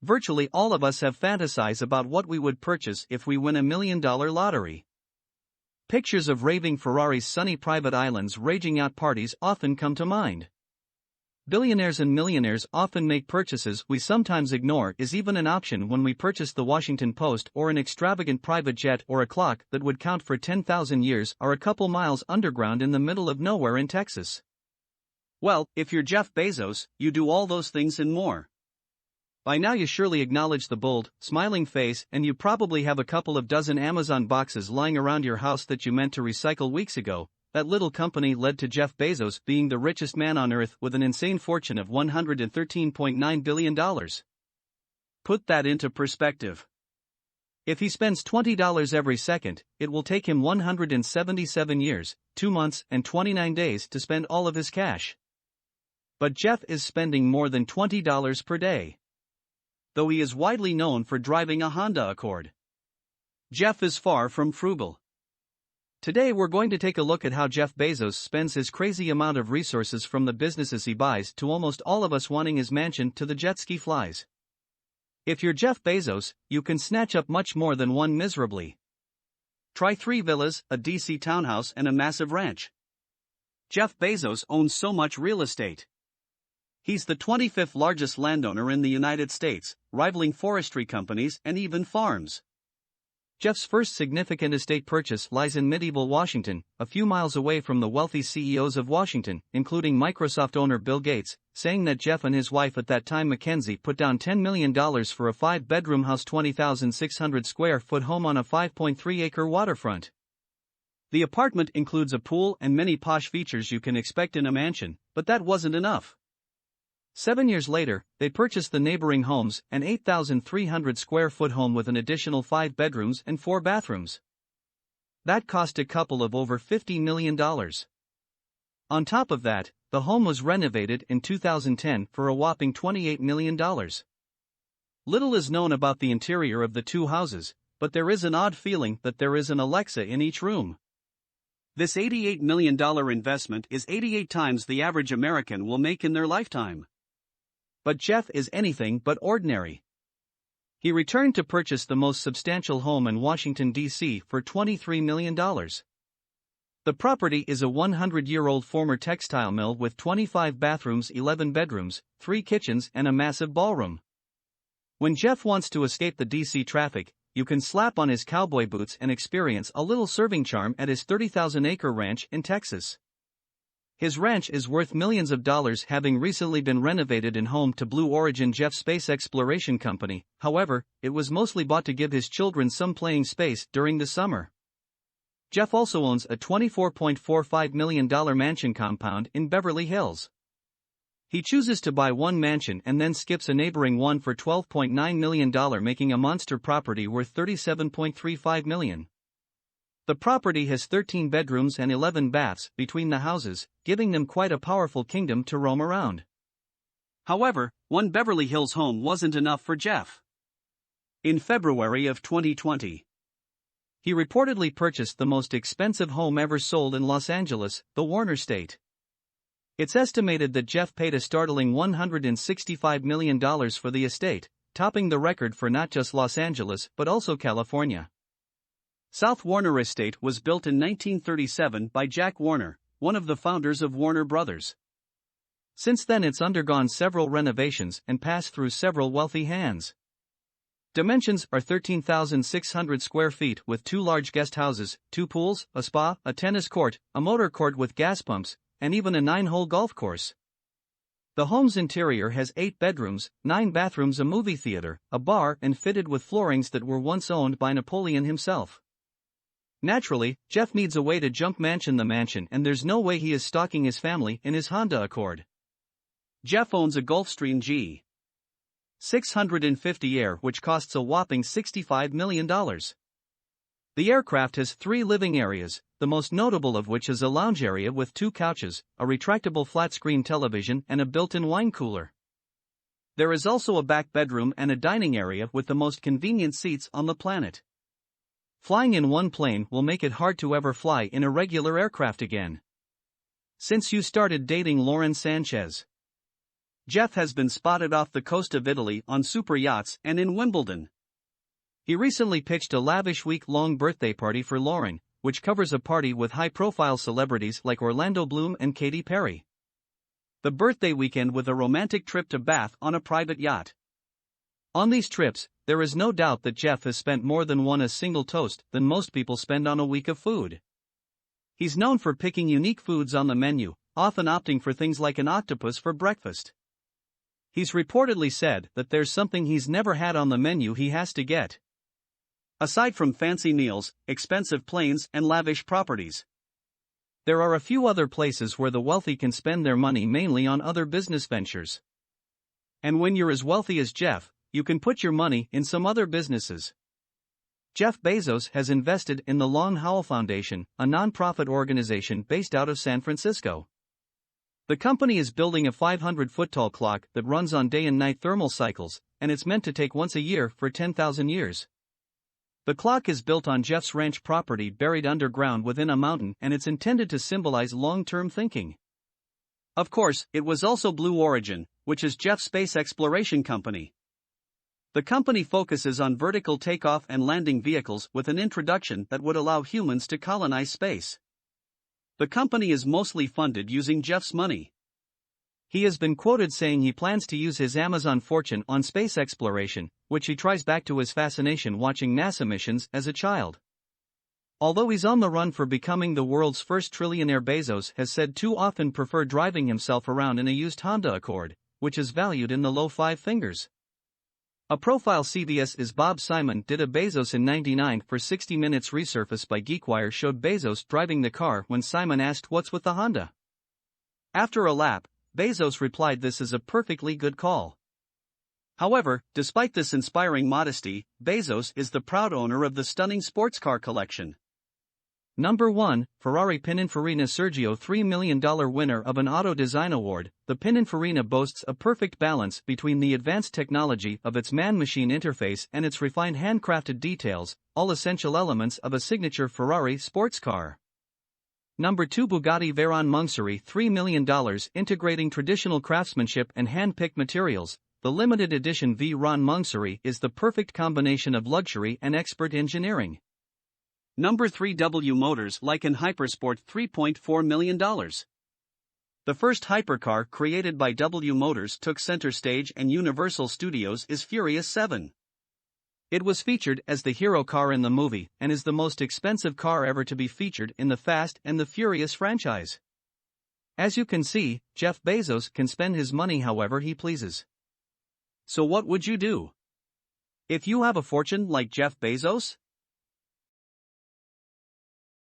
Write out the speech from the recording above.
Virtually all of us have fantasized about what we would purchase if we win $1 million lottery. Pictures of raving Ferraris' sunny private islands raging out parties often come to mind. Billionaires and millionaires often make purchases we sometimes ignore is even an option when we purchase the Washington Post or an extravagant private jet or a clock that would count for 10,000 years or a couple miles underground in the middle of nowhere in Texas. Well, if you're Jeff Bezos, you do all those things and more. By now you surely acknowledge the bold, smiling face, and you probably have a couple of dozen Amazon boxes lying around your house that you meant to recycle weeks ago. That little company led to Jeff Bezos being the richest man on earth with an insane fortune of $113.9 billion. Put that into perspective. If he spends $20 every second, it will take him 177 years, 2 months, and 29 days to spend all of his cash. But Jeff is spending more than $20 per day. Though he is widely known for driving a Honda Accord, Jeff is far from frugal. Today we're going to take a look at how Jeff Bezos spends his crazy amount of resources from the businesses he buys to almost all of us wanting his mansion to the jet ski flies. If you're Jeff Bezos, you can snatch up much more than one miserably. Try 3 villas, a DC townhouse, and a massive ranch. Jeff Bezos owns so much real estate. He's the 25th largest landowner in the United States, rivaling forestry companies and even farms. Jeff's first significant estate purchase lies in medieval Washington, a few miles away from the wealthy CEOs of Washington, including Microsoft owner Bill Gates, saying that Jeff and his wife at that time Mackenzie put down $10 million for a 5-bedroom house, 20,600 square foot home on a 5.3-acre waterfront. The apartment includes a pool and many posh features you can expect in a mansion, but that wasn't enough. 7 years later, they purchased the neighboring homes, an 8,300 square foot home with an additional 5 bedrooms and 4 bathrooms. That cost a couple of over $50 million. On top of that, the home was renovated in 2010 for a whopping $28 million. Little is known about the interior of the 2 houses, but there is an odd feeling that there is an Alexa in each room. This $88 million investment is 88 times the average American will make in their lifetime. But Jeff is anything but ordinary. He returned to purchase the most substantial home in Washington, D.C. for $23 million. The property is a 100-year-old former textile mill with 25 bathrooms, 11 bedrooms, 3 kitchens, and a massive ballroom. When Jeff wants to escape the D.C. traffic, you can slap on his cowboy boots and experience a little serving charm at his 30,000-acre ranch in Texas. His ranch is worth millions of dollars, having recently been renovated and home to Blue Origin, Jeff's space exploration company. However, it was mostly bought to give his children some playing space during the summer. Jeff also owns a $24.45 million mansion compound in Beverly Hills. He chooses to buy one mansion and then skips a neighboring one for $12.9 million, making a monster property worth $37.35 million. The property has 13 bedrooms and 11 baths between the houses, giving them quite a powerful kingdom to roam around. However, one Beverly Hills home wasn't enough for Jeff. In February of 2020, he reportedly purchased the most expensive home ever sold in Los Angeles, the Warner State. It's estimated that Jeff paid a startling $165 million for the estate, topping the record for not just Los Angeles but also California. South Warner Estate was built in 1937 by Jack Warner, one of the founders of Warner Brothers. Since then it's undergone several renovations and passed through several wealthy hands. Dimensions are 13,600 square feet with 2 large guest houses, 2 pools, a spa, a tennis court, a motor court with gas pumps, and even a 9-hole golf course. The home's interior has 8 bedrooms, 9 bathrooms, a movie theater, a bar, and fitted with floorings that were once owned by Napoleon himself. Naturally, Jeff needs a way to jump mansion the mansion, and there's no way he is stalking his family in his Honda Accord. Jeff owns a Gulfstream G650 Air which costs a whopping $65 million. The aircraft has 3 living areas, the most notable of which is a lounge area with 2 couches, a retractable flat-screen television, and a built-in wine cooler. There is also a back bedroom and a dining area with the most convenient seats on the planet. Flying in one plane will make it hard to ever fly in a regular aircraft again. Since you started dating Lauren Sanchez, Jeff has been spotted off the coast of Italy on super yachts and in Wimbledon. He recently pitched a lavish week-long birthday party for Lauren, which covers a party with high-profile celebrities like Orlando Bloom and Katy Perry. The birthday weekend with a romantic trip to Bath on a private yacht. On these trips, there is no doubt that Jeff has spent more than a single toast than most people spend on a week of food. He's known for picking unique foods on the menu, often opting for things like an octopus for breakfast. He's reportedly said that there's something he's never had on the menu he has to get. Aside from fancy meals, expensive planes, and lavish properties, there are a few other places where the wealthy can spend their money, mainly on other business ventures. And when you're as wealthy as Jeff, you can put your money in some other businesses. Jeff Bezos has invested in the Long Howell Foundation, a non-profit organization based out of San Francisco. The company is building a 500-foot-tall clock that runs on day and night thermal cycles, and it's meant to take once a year for 10,000 years. The clock is built on Jeff's ranch property buried underground within a mountain, and it's intended to symbolize long-term thinking. Of course, it was also Blue Origin, which is Jeff's space exploration company. The company focuses on vertical takeoff and landing vehicles with an introduction that would allow humans to colonize space. The company is mostly funded using Jeff's money. He has been quoted saying he plans to use his Amazon fortune on space exploration, which he ties back to his fascination watching NASA missions as a child. Although he's on the run for becoming the world's first trillionaire, Bezos has said too often prefer driving himself around in a used Honda Accord, which is valued in the low five figures. A profile CBS's Bob Simon did of Bezos in '99 for 60 Minutes. Resurface by GeekWire showed Bezos driving the car when Simon asked what's with the Honda. After a lap, Bezos replied, "This is a perfectly good call." However, despite this inspiring modesty, Bezos is the proud owner of the stunning sports car collection. Number 1, Ferrari Pininfarina. Sergio, $3 million winner of an Auto Design Award. The Pininfarina boasts a perfect balance between the advanced technology of its man-machine interface and its refined handcrafted details, all essential elements of a signature Ferrari sports car. Number 2, Bugatti Veyron Moncerie, $3 million, integrating traditional craftsmanship and hand-picked materials. The limited edition Veyron Moncerie is the perfect combination of luxury and expert engineering. Number 3, W Motors Lykan Hypersport, $3.4 million. The first hypercar created by W Motors took center stage, and Universal Studios is Furious 7. It was featured as the hero car in the movie and is the most expensive car ever to be featured in the Fast and the Furious franchise. As you can see, Jeff Bezos can spend his money however he pleases. So what would you do if you have a fortune like Jeff Bezos?